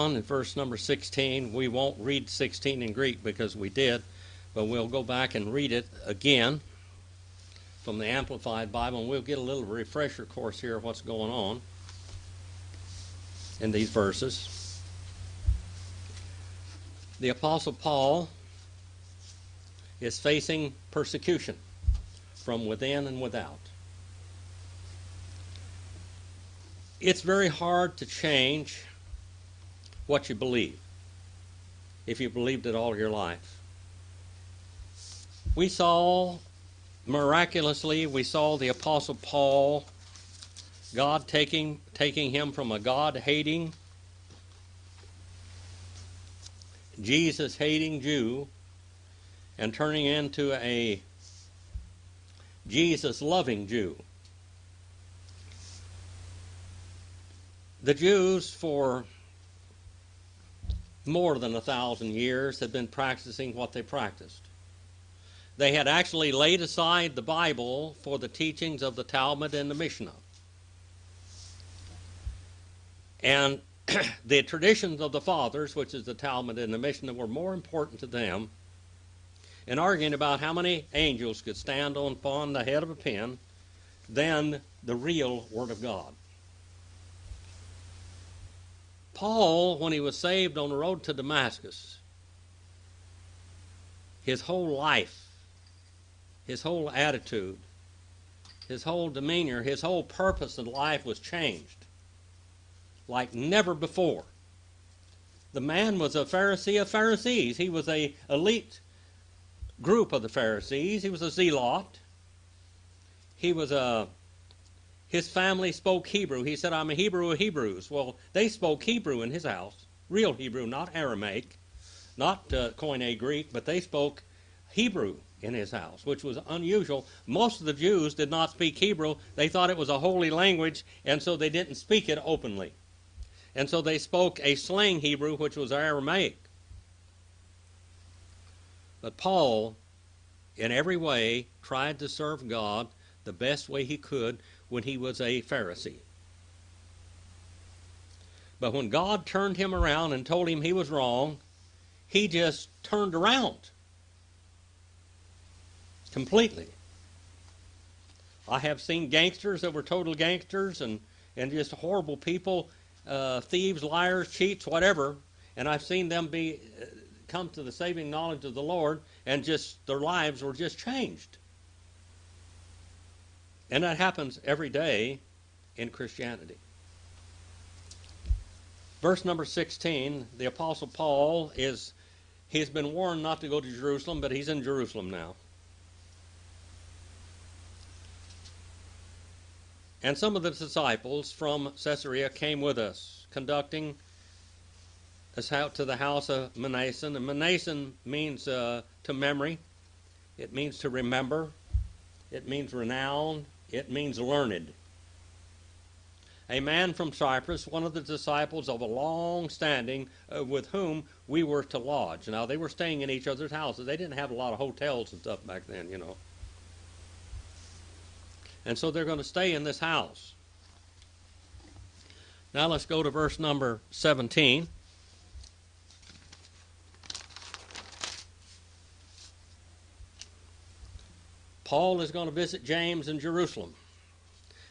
On in verse number 16. We won't read 16 in Greek because we did, but we'll go back and read it again from the Amplified Bible, and we'll get a little refresher course here of what's going on in these verses. The Apostle Paul is facing persecution from within and without. It's very hard to change what you believe if you believed it all your life. We saw, miraculously, the Apostle Paul, God taking him from a God-hating, Jesus-hating Jew and turning into a Jesus-loving Jew. The Jews, for more than 1,000 years, had been practicing what they practiced. They had actually laid aside the Bible for the teachings of the Talmud and the Mishnah. And the traditions of the fathers, which is the Talmud and the Mishnah, were more important to them in arguing about how many angels could stand upon the head of a pin than the real Word of God. Paul, when he was saved on the road to Damascus, his whole life, his whole attitude, his whole demeanor, his whole purpose in life was changed like never before. The man was a Pharisee of Pharisees. He was an elite group of the Pharisees. He was a zealot. His family spoke Hebrew. He said, I'm a Hebrew of Hebrews. Well, they spoke Hebrew in his house. Real Hebrew, not Aramaic, not Koine Greek, but they spoke Hebrew in his house, which was unusual. Most of the Jews did not speak Hebrew. They thought it was a holy language, and so they didn't speak it openly. And so they spoke a slang Hebrew, which was Aramaic. But Paul, in every way, tried to serve God the best way he could when he was a Pharisee. But when God turned him around and told him he was wrong, he just turned around completely. I have seen gangsters that were total gangsters and just horrible people, thieves, liars, cheats, whatever, and I've seen them come to the saving knowledge of the Lord, and just their lives were just changed. And that happens every day in Christianity. Verse number 16, the Apostle Paul he's been warned not to go to Jerusalem, but he's in Jerusalem now. And some of the disciples from Caesarea came with us, conducting us out to the house of Manason. And Manason means to memory. It means to remember. It means renowned. It means learned. A man from Cyprus, one of the disciples of a long standing, with whom we were to lodge. Now, they were staying in each other's houses. They didn't have a lot of hotels and stuff back then, you know. And so they're going to stay in this house. Now let's go to verse number 17. Paul is going to visit James in Jerusalem.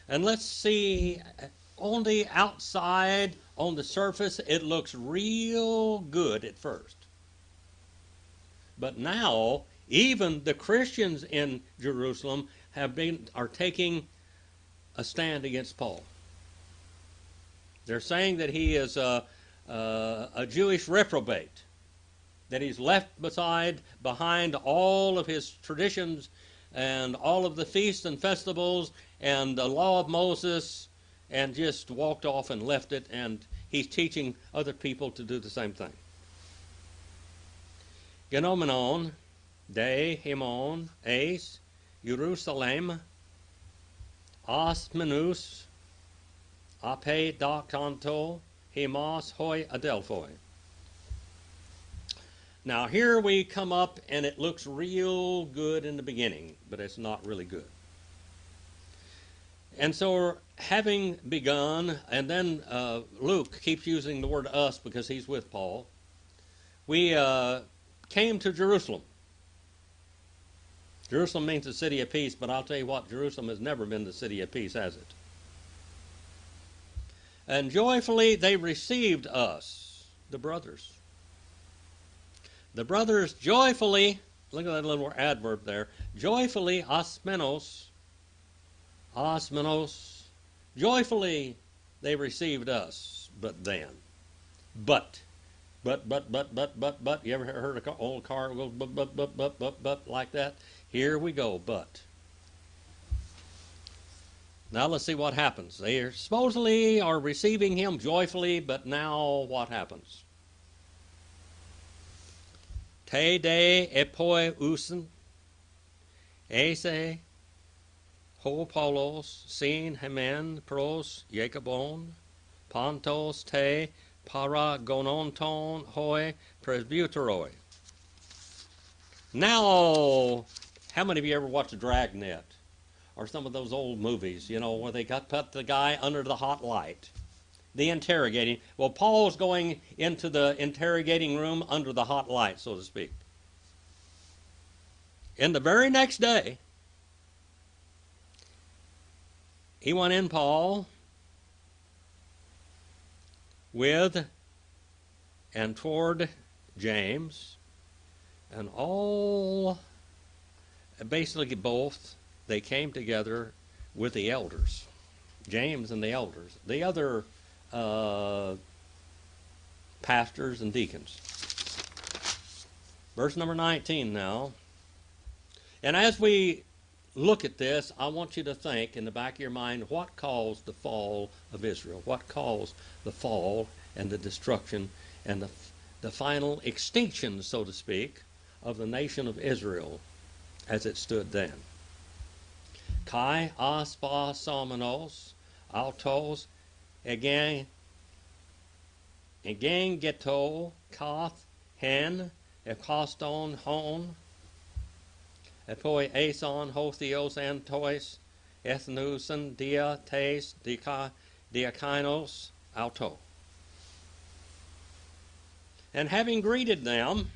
And let's see, on the outside, on the surface, it looks real good at first. But now, even the Christians in Jerusalem are taking a stand against Paul. They're saying that he is a Jewish reprobate, that he's left behind all of his traditions and all of the feasts and festivals and the law of Moses, and just walked off and left it, and he's teaching other people to do the same thing. Genomenon, de himon, eis, Jerusalem, as menus, ape doctanto, hemos hoi adelphoi. Now here we come up and it looks real good in the beginning, but it's not really good. And so, having begun, and then Luke keeps using the word us because he's with Paul, we came to Jerusalem. Jerusalem means the city of peace, but I'll tell you what, Jerusalem has never been the city of peace, has it? And joyfully they received us, the brothers. The brothers joyfully, look at that little adverb there, joyfully, osmenos, joyfully they received us, but then. But, you ever heard an old car go but, like that? Here we go, but. Now let's see what happens. They supposedly are receiving him joyfully, but now what happens? Te de epoi usen, ese ho Paulos, sin hemen pros Jacobon, pantos te paragononton hoi presbyteroi. Now, how many of you ever watched Dragnet? Or some of those old movies, you know, where they put the guy under the hot light. The interrogating. Well, Paul's going into the interrogating room under the hot light, so to speak. And the very next day, he went in, Paul, with and toward James, and all, basically both, they came together with the elders, James and the elders, the other pastors and deacons. Verse number 19 now. And as we look at this, I want you to think in the back of your mind, what caused the fall of Israel? What caused the fall and the destruction and the final extinction, so to speak, of the nation of Israel as it stood then? Kai aspa somenos, autos, again geto, kath, hen, ekoston, hon, epoi ason, hotheos, antois, ethnusen, dia, tes, diakinos, auto. And having greeted them,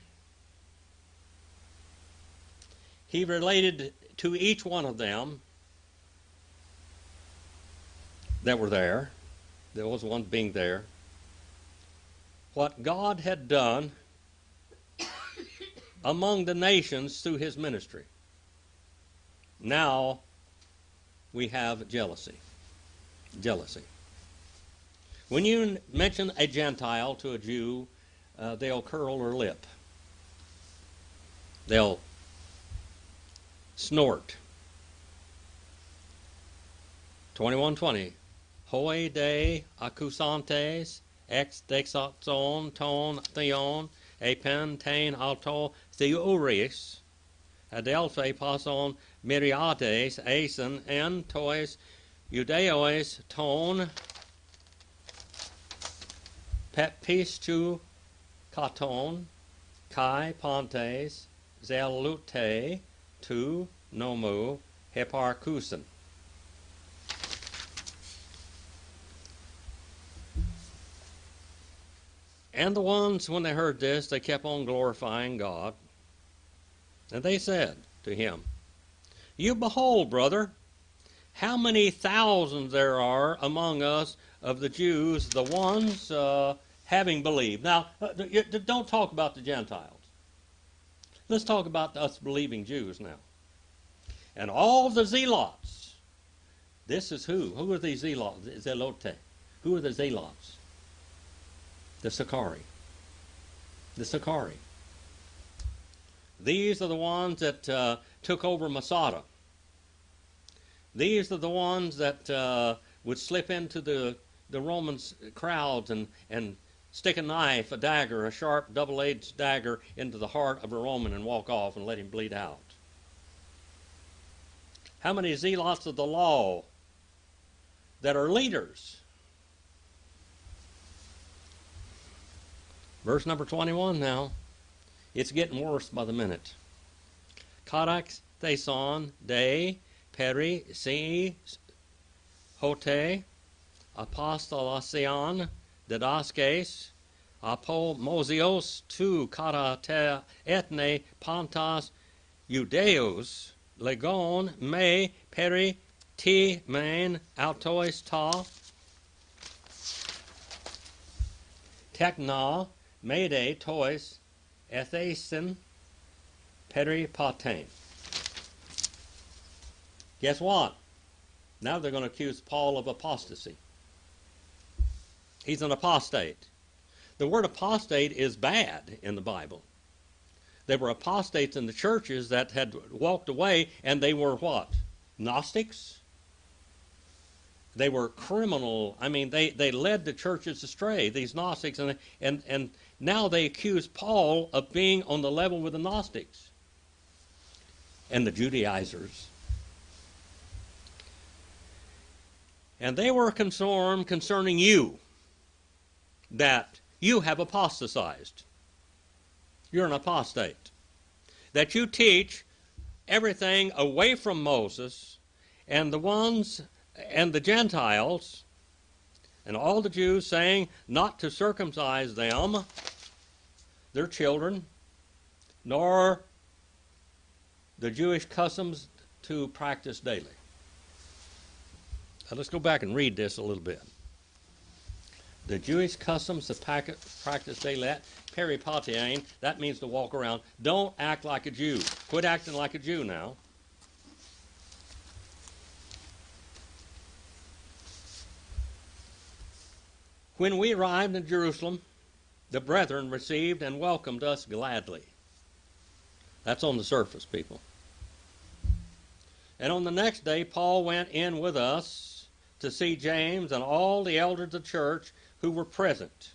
he related to each one of them that were there, there was one being there, what God had done among the nations through his ministry. Now we have jealousy. Jealousy. When you mention a Gentile to a Jew, they'll curl their lip. They'll snort. 21:20. Hoi de accusantes ex dexaton ton theon epen tain alto theoris adelphe passon myriades asen en tois judeois ton pepistu katon kai pontes zelute tu nomu heparkusen. And the ones, when they heard this, they kept on glorifying God. And they said to him, You behold, brother, how many thousands there are among us of the Jews, the ones having believed. Now, don't talk about the Gentiles. Let's talk about us believing Jews now. And all the zealots. This is who? Who are these zealots? Zelote. Who are the zealots? The Sicarii. The Sicarii. These are the ones that took over Masada. These are the ones that would slip into the Roman crowds and stick a knife, a dagger, a sharp double-edged dagger into the heart of a Roman and walk off and let him bleed out. How many zealots of the law that are leaders? Verse number 21 now. It's getting worse by the minute. Karax theson de peri si hote, apostolasion, didaskes, apomosios tu kata te ethne pantas Judeus, legon me peri ti main autois ta, techna mede tois ethesin peri patain. Guess what? Now they're going to accuse Paul of apostasy. He's an apostate. The word apostate is bad in the Bible. There were apostates in the churches that had walked away, and they were what? Gnostics? They were criminal. I mean, they led the churches astray, these Gnostics, and now they accuse Paul of being on the level with the Gnostics and the Judaizers. And they were concerned concerning you, that you have apostatized. You're an apostate. That you teach everything away from Moses, and the ones and the Gentiles and all the Jews, saying not to circumcise them, their children, nor the Jewish customs to practice daily. Now let's go back and read this a little bit. The Jewish customs to practice daily, that peripatein, that means to walk around. Don't act like a Jew. Quit acting like a Jew now. When we arrived in Jerusalem, the brethren received and welcomed us gladly. That's on the surface, people. And on the next day, Paul went in with us to see James and all the elders of the church who were present.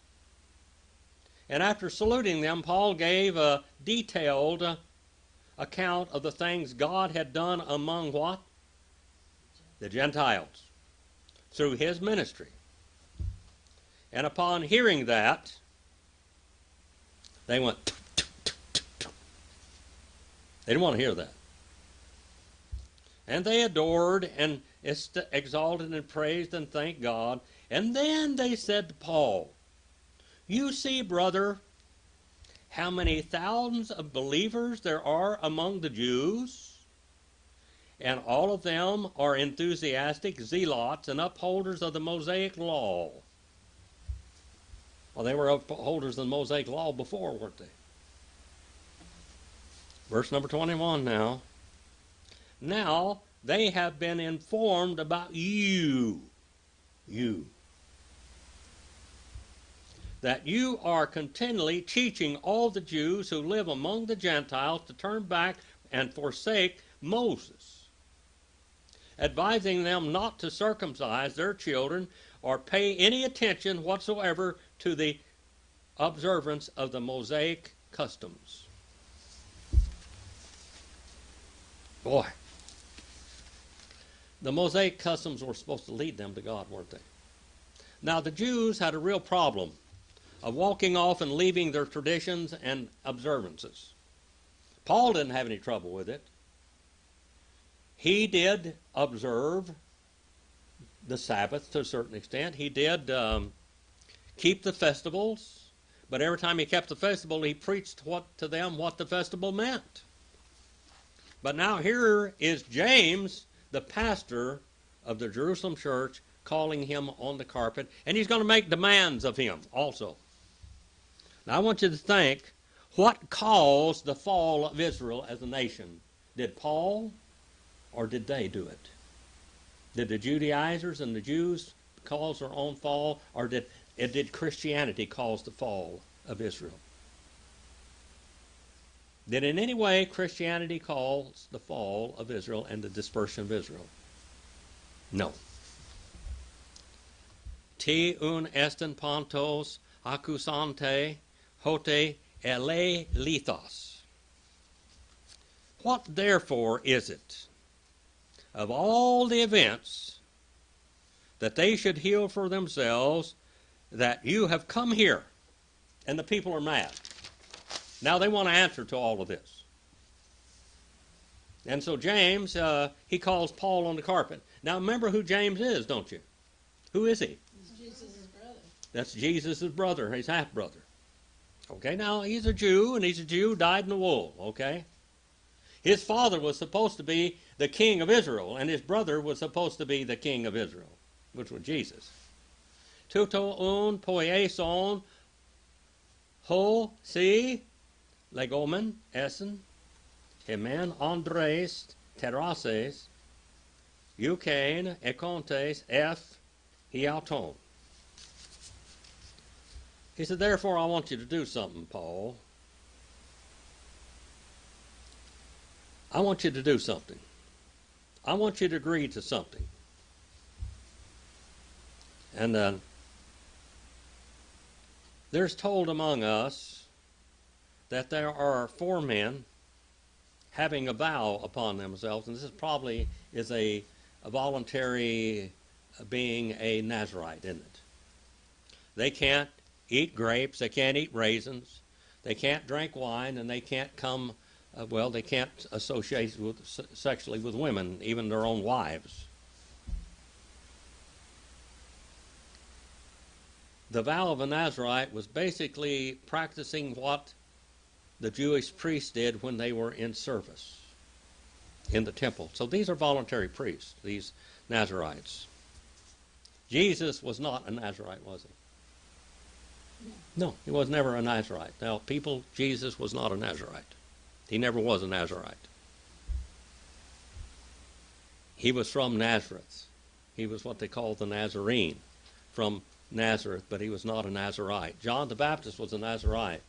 And after saluting them, Paul gave a detailed account of the things God had done among what? The Gentiles, through his ministry. And upon hearing that, they went, they didn't want to hear that. And they adored and exalted and praised and thanked God. And then they said to Paul, you see, brother, how many thousands of believers there are among the Jews, and all of them are enthusiastic zealots and upholders of the Mosaic law. Well, they were upholders of the Mosaic law before, weren't they? Verse number 21 now. Now they have been informed about you, that you are continually teaching all the Jews who live among the Gentiles to turn back and forsake Moses, advising them not to circumcise their children or pay any attention whatsoever to the observance of the Mosaic customs. Boy, the Mosaic customs were supposed to lead them to God, weren't they? Now, the Jews had a real problem of walking off and leaving their traditions and observances. Paul didn't have any trouble with it. He did observe the Sabbath to a certain extent. He did keep the festivals, but every time he kept the festival, he preached to them what the festival meant. But now here is James, the pastor of the Jerusalem church, calling him on the carpet, and he's going to make demands of him also. Now I want you to think, what caused the fall of Israel as a nation? Did Paul or did they do it? Did the Judaizers and the Jews cause their own fall, or did Christianity cause the fall of Israel? Did in any way Christianity cause the fall of Israel and the dispersion of Israel? No. Ti un estin pontos accusante hote ele lithos. What therefore is it of all the events that they should heal for themselves that you have come here? And the people are mad. Now they want to answer to all of this. And so James, he calls Paul on the carpet. Now remember who James is, don't you? Who is he? He's Jesus' brother. That's Jesus' brother, his half-brother. Okay, now he's a Jew, and he's a Jew died in the wool, okay? His father was supposed to be the king of Israel, and his brother was supposed to be the king of Israel, which was Jesus. Tutoun poieson ho si legomen essen hemen andres terrases eukain ekontes f hiauton. He said, therefore I want you to do something, Paul. I want you to do something. I want you to agree to something. And there's told among us that there are 4 men having a vow upon themselves, and this probably is a voluntary being a Nazarite, isn't it? They can't eat grapes, they can't eat raisins, they can't drink wine, and they can't come, they can't associate sexually with women, even their own wives. The vow of a Nazarite was basically practicing what the Jewish priests did when they were in service in the temple. So these are voluntary priests, these Nazarites. Jesus was not a Nazarite, was he? No, he was never a Nazarite. Now, people, Jesus was not a Nazarite. He never was a Nazarite. He was from Nazareth. He was what they called the Nazarene, from Nazareth, but he was not a Nazarite. John the Baptist was a Nazarite.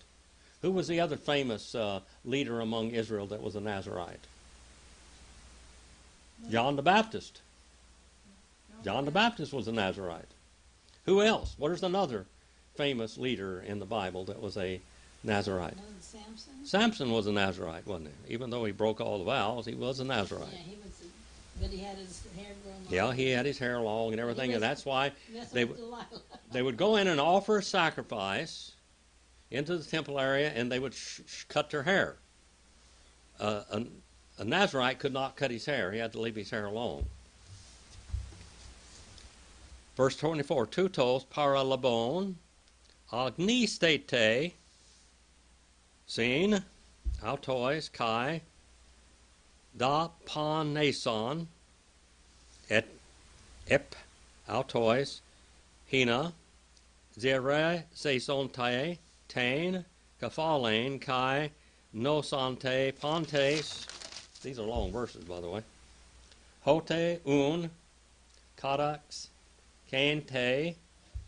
Who was the other famous leader among Israel that was a Nazarite? John the Baptist. John the Baptist was a Nazarite. Who else? What is another famous leader in the Bible that was a Nazarite? Samson? Samson was a Nazarite, wasn't he? Even though he broke all the vows, he was a Nazarite. Yeah, he was, but he had his hair grown long. Yeah, he had his hair long and everything, and that's why they would go in and offer a sacrifice into the temple area, and they would cut their hair. A Nazarite could not cut his hair. He had to leave his hair long. Verse 24, tutos paralabon agnistete sin autois kai da paneson et ep autois hina zere sesontae tain kaphalein kai nosante pontes. These are long verses, by the way. Hote un karax kente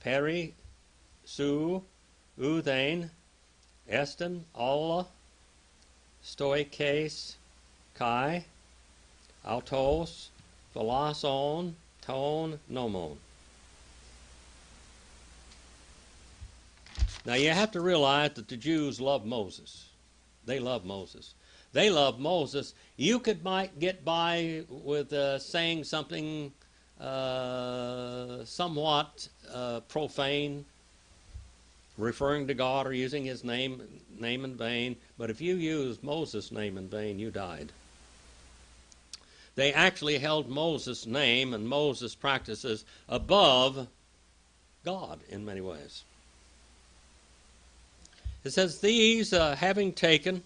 peri su udain esten alla stoikes kai autos philoson ton nomon. Now you have to realize that the Jews love Moses. They love Moses. They love Moses. You might get by with saying something somewhat profane, referring to God or using his name in vain. But if you use Moses' name in vain, you died. They actually held Moses' name and Moses' practices above God in many ways. It says, these having taken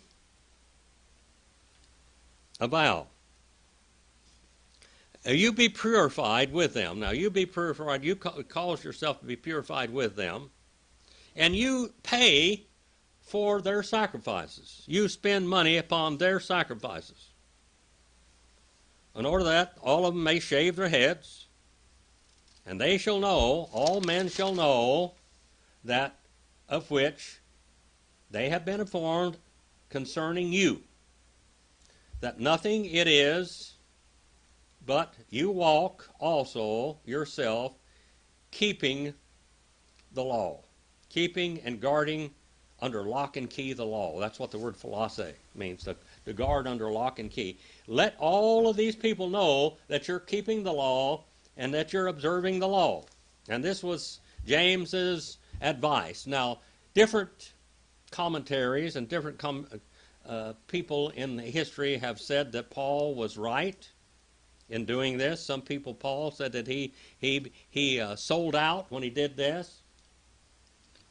a vow, you be purified with them. Now, you be purified. You cause yourself to be purified with them. And you pay for their sacrifices. You spend money upon their sacrifices. In order that all of them may shave their heads, and they shall know, all men shall know, that of which they have been informed concerning you, that nothing it is, but you walk also yourself keeping the law, keeping and guarding under lock and key the law. That's what the word philose means, to guard under lock and key. Let all of these people know that you're keeping the law and that you're observing the law. And this was James's advice. Now, different commentaries and different people in history have said that Paul was right in doing this. Some people, Paul said that he sold out when he did this.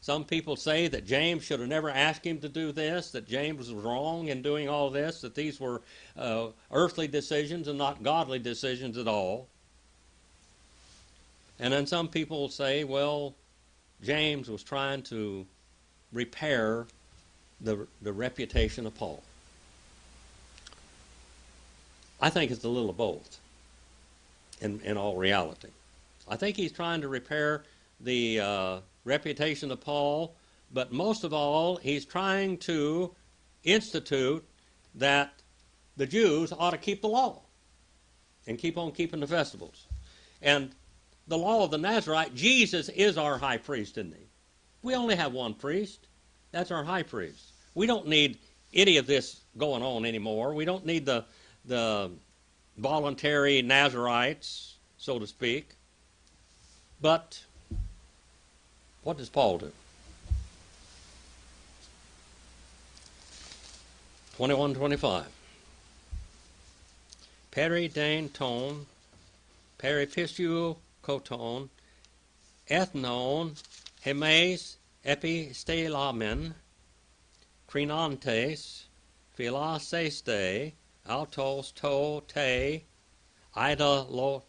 Some people say that James should have never asked him to do this, that James was wrong in doing all this, that these were earthly decisions and not godly decisions at all. And then some people say, well, James was trying to repair the reputation of Paul. I think it's a little of both in all reality. I think he's trying to repair the reputation of Paul, but most of all, he's trying to institute that the Jews ought to keep the law and keep on keeping the festivals. And the law of the Nazarite, Jesus is our high priest, isn't he? We only have one priest. That's our high priest. We don't need any of this going on anymore. We don't need the voluntary Nazarites, so to speak. But what does Paul do? 21:25. Peri dain ton, peripisio koton, ethnon, hemes epistelamen, krinantes, philaseste, autos to te, idolotiton,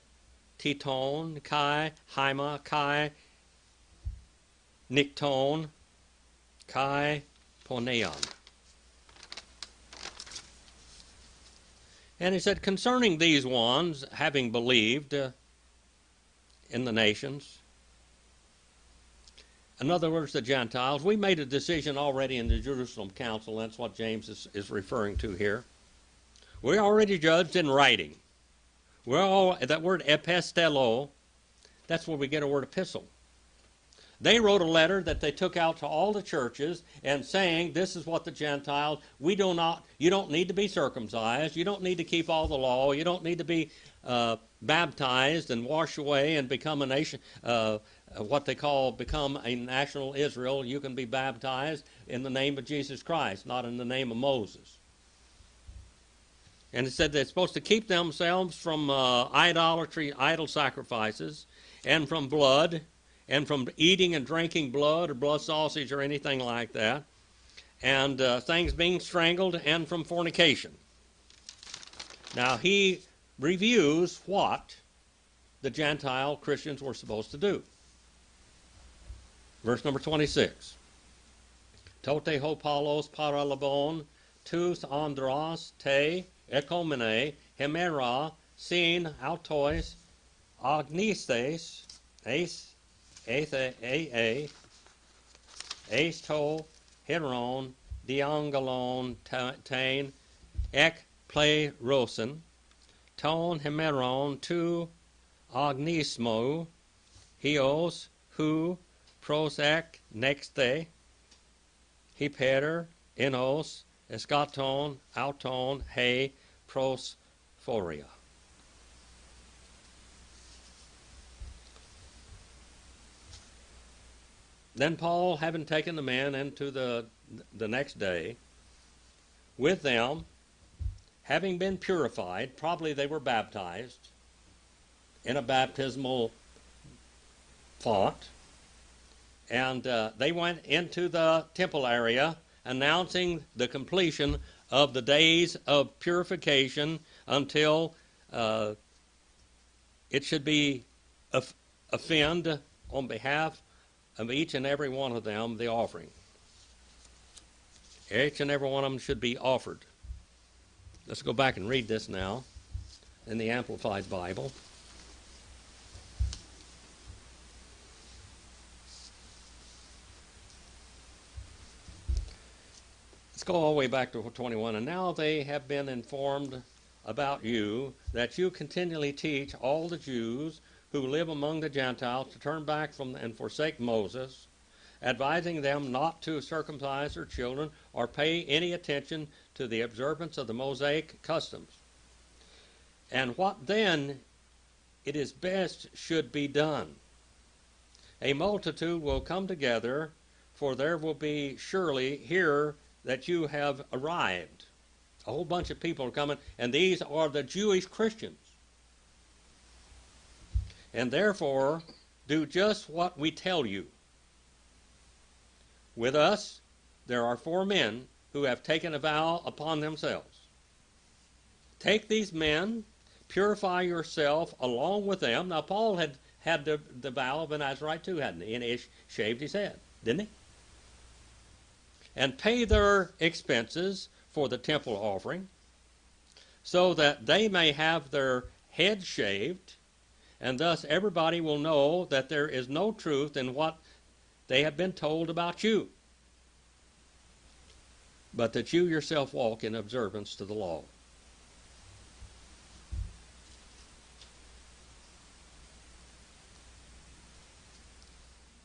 kai, haima, kai, nikton, kai, poneon. And he said, concerning these ones, having believed in the nations, in other words, the Gentiles, we made a decision already in the Jerusalem Council. That's what James is referring to here. We're already judged in writing. That word epistelo, that's where we get a word epistle. They wrote a letter that they took out to all the churches and saying, this is what the Gentiles, you don't need to be circumcised, you don't need to keep all the law, you don't need to be baptized and wash away and become a nation, what they call become a national Israel. You can be baptized in the name of Jesus Christ, not in the name of Moses. And it said they're supposed to keep themselves from idolatry, idol sacrifices, and from blood, and from eating and drinking blood or blood sausage or anything like that, and things being strangled, and from fornication. Now he reviews what the Gentile Christians were supposed to do. Verse number 26. Tote ho paulos paralabon, tous andros te ekomene, hemera, sin autois, agnistes, eis to heron, diangalon, tain, ek pleirosin, ton hemeron, tu agnismo, hios, hu, pros ek nexte, hyper, enos, eschaton, auton, he, pros phoria. Then Paul, having taken the men into the next day, with them, having been purified, probably they were baptized in a baptismal font, and they went into the temple area, announcing the completion of the days of purification until it should be offend on behalf of each and every one of them the offering. Each and every one of them should be offered. Let's go back and read this now in the Amplified Bible. Let's go all the way back to 21. And now they have been informed about you, that you continually teach all the Jews who live among the Gentiles to turn back from and forsake Moses, advising them not to circumcise their children or pay any attention to the observance of the Mosaic customs. And what then it is best should be done. A multitude will come together, for there will be surely here that you have arrived. A whole bunch of people are coming, and these are the Jewish Christians. And therefore, do just what we tell you. With us, there are 4 men who have taken a vow upon themselves. Take these men, purify yourself along with them. Now, Paul had the vow of a Nazarite too, hadn't he? And he shaved his head, didn't he? And pay their expenses for the temple offering, so that they may have their heads shaved, and thus everybody will know that there is no truth in what they have been told about you, but that you yourself walk in observance to the law.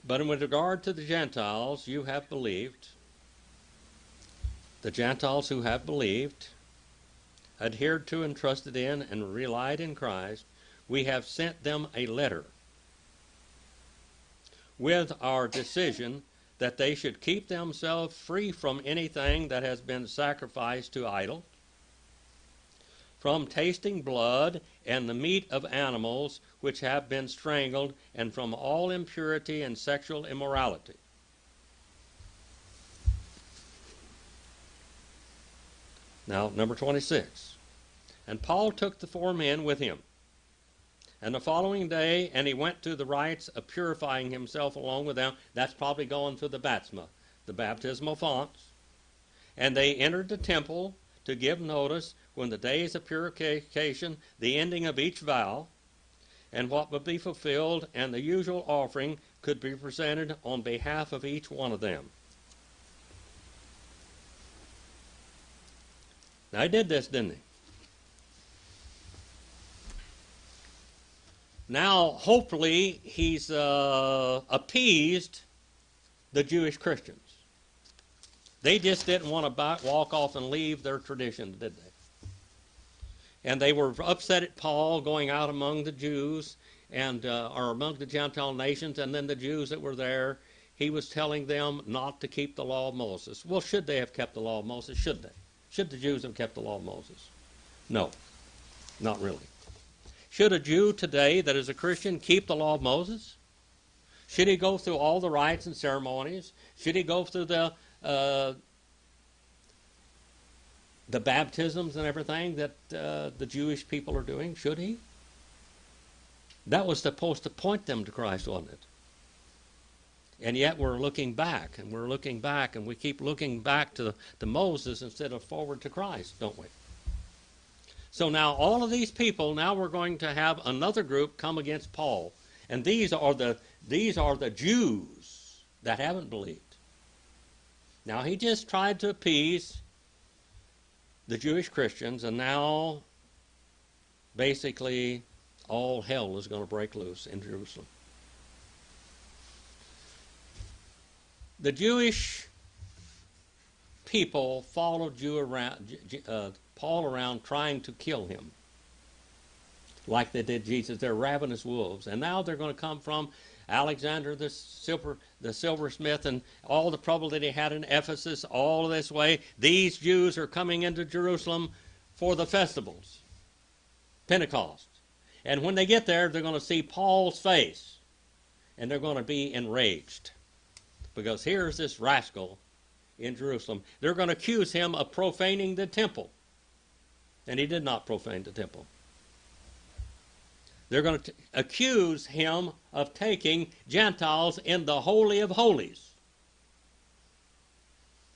But in regard to the Gentiles, you have believed. The Gentiles who have believed, adhered to and trusted in and relied in Christ, we have sent them a letter with our decision that they should keep themselves free from anything that has been sacrificed to idols, from tasting blood and the meat of animals which have been strangled, and from all impurity and sexual immorality. Now, number 26. And Paul took the 4 men with him. And the following day, and he went to the rites of purifying himself along with them. That's probably going through the baptisma, the baptismal fonts. And they entered the temple to give notice when the days of purification, the ending of each vow, and what would be fulfilled, and the usual offering could be presented on behalf of each one of them. Now, he did this, didn't he? Now, hopefully, he's appeased the Jewish Christians. They just didn't want to walk off and leave their tradition, did they? And they were upset at Paul going out among the Jews and or among the Gentile nations, and then the Jews that were there, he was telling them not to keep the law of Moses. Well, should they have kept the law of Moses? Should they? Should the Jews have kept the law of Moses? No, not really. Should a Jew today that is a Christian keep the law of Moses? Should he go through all the rites and ceremonies? Should he go through the baptisms and everything that the Jewish people are doing? Should he? That was supposed to point them to Christ, wasn't it? And yet we're looking back, and we're looking back, and we keep looking back to Moses instead of forward to Christ, don't we? So now all of these people, now we're going to have another group come against Paul. And these are the Jews that haven't believed. Now he just tried to appease the Jewish Christians, and now basically all hell is going to break loose in Jerusalem. The Jewish people followed Paul around trying to kill him, like they did Jesus. They're ravenous wolves. And now they're going to come from Alexander the silversmith and all the trouble that he had in Ephesus, all this way. These Jews are coming into Jerusalem for the festivals, Pentecost. And when they get there, they're going to see Paul's face, and they're going to be enraged. Because here's this rascal in Jerusalem. They're going to accuse him of profaning the temple. And he did not profane the temple. They're going to accuse him of taking Gentiles in the Holy of Holies.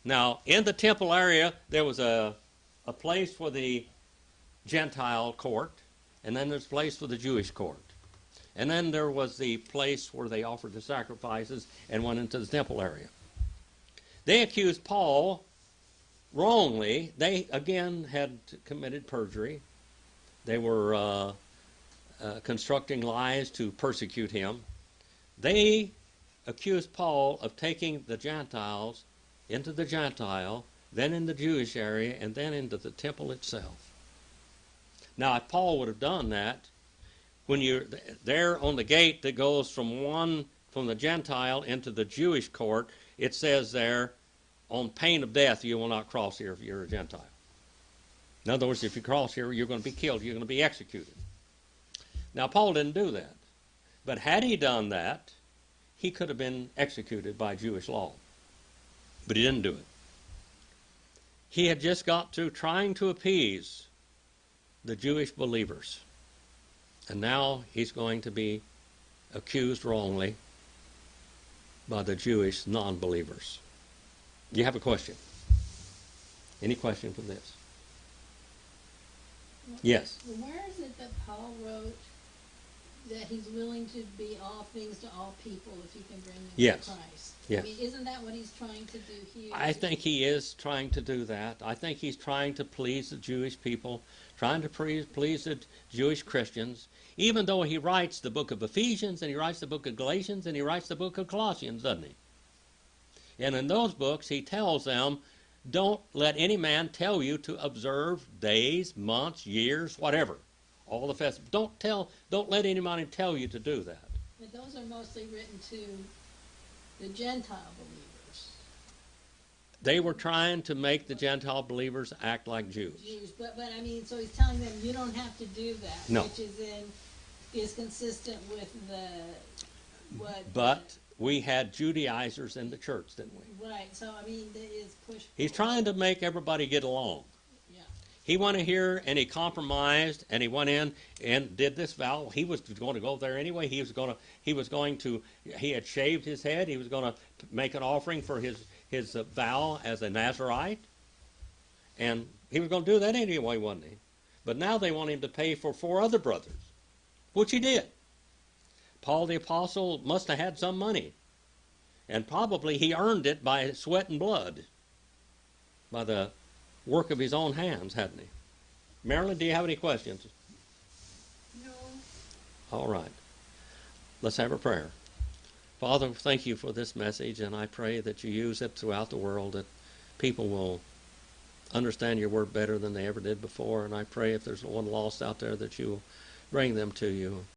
Now, in the temple area, there was a place for the Gentile court, and then there's a place for the Jewish court. And then there was the place where they offered the sacrifices and went into the temple area. They accused Paul wrongly. They, again, had committed perjury. They were constructing lies to persecute him. They accused Paul of taking the Gentiles into the Gentile, then in the Jewish area, and then into the temple itself. Now, if Paul would have done that, when you're there on the gate that goes from the Gentile into the Jewish court, it says there, on pain of death, you will not cross here if you're a Gentile. In other words, if you cross here, you're going to be killed. You're going to be executed. Now, Paul didn't do that. But had he done that, he could have been executed by Jewish law. But he didn't do it. He had just got through trying to appease the Jewish believers. And now he's going to be accused wrongly by the Jewish non-believers. Do you have a question? Any question from this? Yes. Where is it that Paul wrote that he's willing to be all things to all people if he can bring them Yes. to Christ? Yes. I mean, isn't that what he's trying to do here? I think he is trying to do that. I think he's trying to please the Jewish people, trying to please the Jewish Christians, even though he writes the book of Ephesians, and he writes the book of Galatians, and he writes the book of Colossians, doesn't he? And in those books, he tells them, don't let any man tell you to observe days, months, years, whatever. All the festivals. Don't let anybody tell you to do that. But those are mostly written to the Gentile believers. They were trying to make the Gentile believers act like Jews. But I mean, so he's telling them you don't have to do that, No. which is consistent with what. But we had Judaizers in the church, didn't we? Right. So I mean, there is push. He's trying to make everybody get along. Yeah. He went in here and he compromised, and he went in and did this vow. He was going to go there anyway. He had shaved his head. He was going to make an offering for his vow as a Nazirite. And he was going to do that anyway, wasn't he? But now they want him to pay for 4 other brothers, which he did. Paul the Apostle must have had some money. And probably he earned it by sweat and blood, by the work of his own hands, hadn't he? Marilyn, do you have any questions? No. All right. Let's have a prayer. Father, thank you for this message, and I pray that you use it throughout the world, that people will understand your word better than they ever did before. And I pray if there's one lost out there that you will bring them to you.